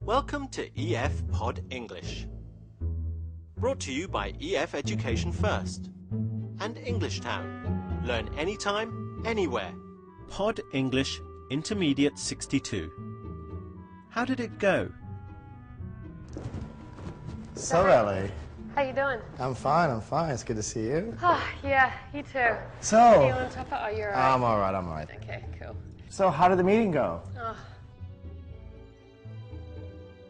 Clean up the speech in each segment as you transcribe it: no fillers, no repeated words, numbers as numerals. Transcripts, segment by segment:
Welcome to EF Pod English. Brought to you by EF Education First and English Town. Learn anytime, anywhere. Pod English Intermediate 62. How did it go? So, Ellie. How you doing? I'm fine. It's good to see you. Oh, yeah, you too. So... Are you on top of it? Oh, you're right. I'm all right. Okay, cool. So, how did the meeting go? Oh.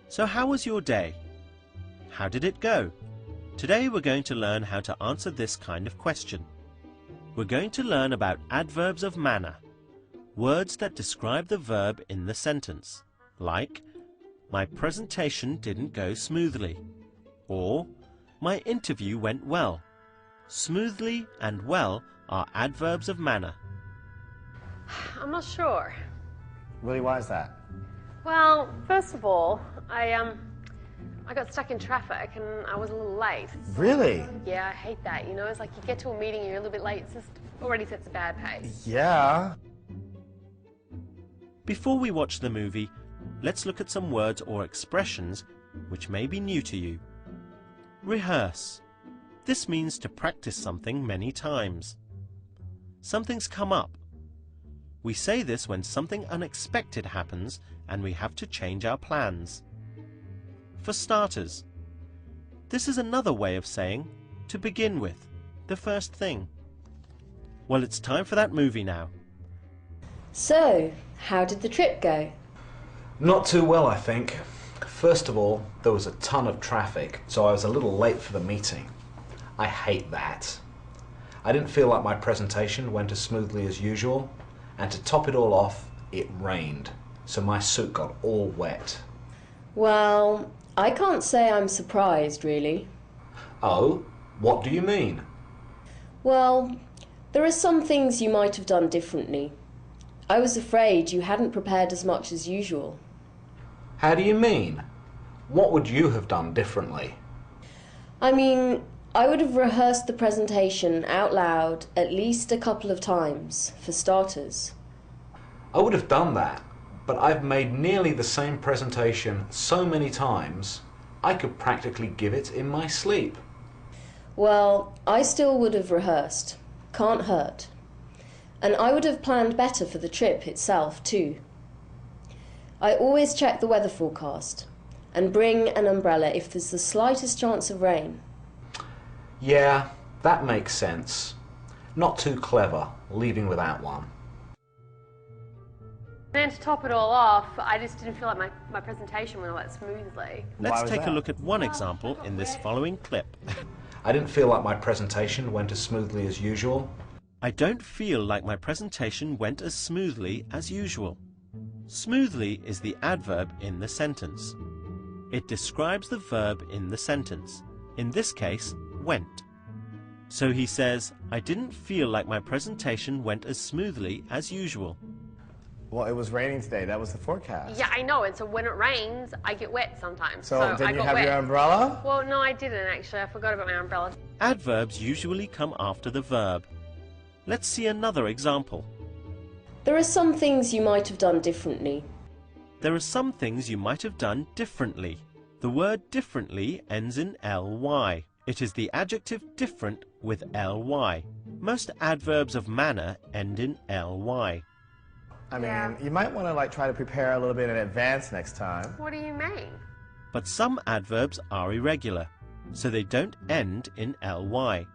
So how was your day? How did it go? Today we're going to learn how to answer this kind of question. We're going to learn about adverbs of manner, words that describe the verb in the sentence, like, my presentation didn't go smoothly, or my interview went well. Smoothly and well are adverbs of manner. I'm not sure. Really, why is that? Well, first of all, I got stuck in traffic and I was a little late. Really? Yeah, I hate that. You know, it's like you get to a meeting and you're a little bit late. It just already sets a bad pace. Yeah. Before we watch the movie, let's look at some words or expressions which may be new to you. Rehearse. This means to practice something many times. Something's come up. We say this when something unexpected happens and we have to change our plans. For starters, this is another way of saying to begin with, the first thing. Well, it's time for that movie now. So, how did the trip go? Not too well, I think. First of all, there was a ton of traffic, so I was a little late for the meeting. I hate that. I didn't feel like my presentation went as smoothly as usual, and to top it all off, it rained, so my suit got all wet. Well, I can't say I'm surprised, really. Oh, what do you mean? Well, there are some things you might have done differently. I was afraid you hadn't prepared as much as usual. How do you mean? What would you have done differently? I mean, I would have rehearsed the presentation out loud at least a couple of times, for starters. I would have done that, but I've made nearly the same presentation so many times, I could practically give it in my sleep. Well, I still would have rehearsed. Can't hurt. And I would have planned better for the trip itself, too. I always check the weather forecast and bring an umbrella if there's the slightest chance of rain. Yeah, that makes sense. Not too clever, leaving without one. And then to top it all off, I just didn't feel like my presentation went all that smoothly. Let's was take a that? look at one example in this following clip. I didn't feel like my presentation went as smoothly as usual. I don't feel like my presentation went as smoothly as usual. Smoothly is the adverb in the sentence. It describes the verb in the sentence, in this case, went. So he says, I didn't feel like my presentation went as smoothly as usual. Well, it was raining today. That was the forecast. Yeah, I know. And so when it rains, I get wet sometimes. So I didn't you got have wet. your umbrella? Well, no, I didn't actually. I forgot about my umbrella. Adverbs usually come after the verb. Let's see another example. There are some things you might have done differently. There are some things you might have done differently. The word differently ends in ly. It is the adjective different with ly. Most adverbs of manner end in ly. I mean, Yeah. you might want to try to prepare a little bit in advance next time. What do you mean? But some adverbs are irregular, so they don't end in ly.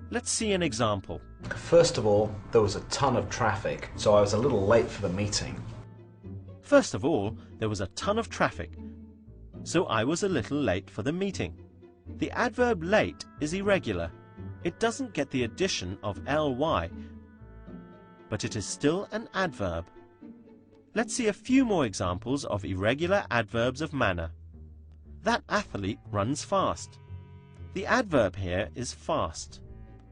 Let's see an example. First of all, there was a ton of traffic, so I was a little late for the meeting. First of all, there was a ton of traffic, so I was a little late for the meeting. The adverb late is irregular. It doesn't get the addition of ly, but it is still an adverb. Let's see a few more examples of irregular adverbs of manner. That athlete runs fast. The adverb here is fast.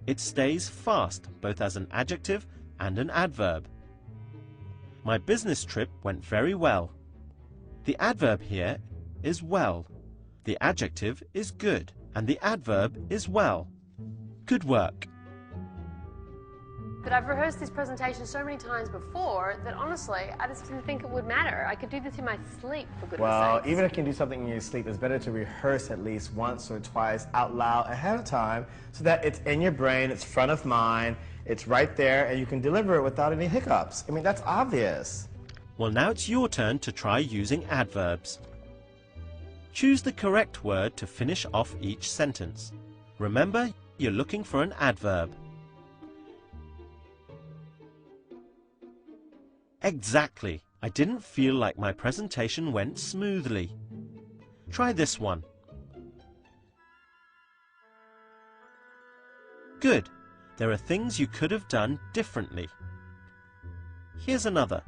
It stays fast both as an adjective and an adverb. My business trip went very well. The adverb here is well. The adjective is good, and the adverb is well. Good work. But I've rehearsed this presentation so many times before that honestly, I just didn't think it would matter. I could do this in my sleep, for goodness Well, sakes. even if you can do something in your sleep, it's better to rehearse at least once or twice out loud ahead of time so that it's in your brain, it's front of mind, it's right there, and you can deliver it without any hiccups. I mean, that's obvious. Well, now it's your turn to try using adverbs. Choose the correct word to finish off each sentence. Remember, you're looking for an adverb. Exactly. I didn't feel like my presentation went smoothly. Try this one. Good. There are things you could have done differently. Here's another.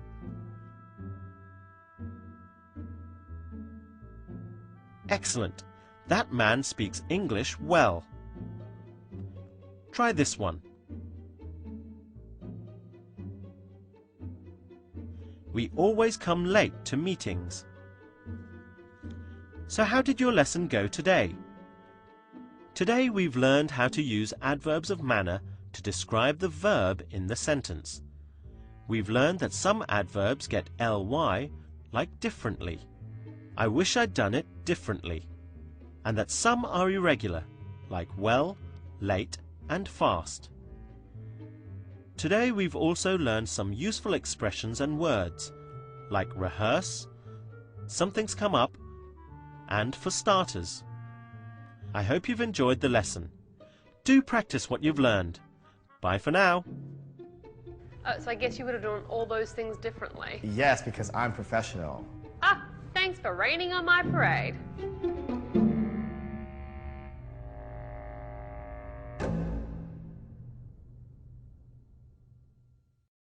Excellent. That man speaks English well. Try this one. We always come late to meetings. So how did your lesson go today? Today we've learned how to use adverbs of manner to describe the verb in the sentence. We've learned that some adverbs get ly, like differently. I wish I'd done it differently. And that some are irregular, like well, late, and fast. Today we've also learned some useful expressions and words, like rehearse, something's come up, and for starters. I hope you've enjoyed the lesson. Do practice what you've learned. Bye for now. Oh, so I guess you would have done all those things differently. Yes, because I'm professional. Ah, thanks for raining on my parade.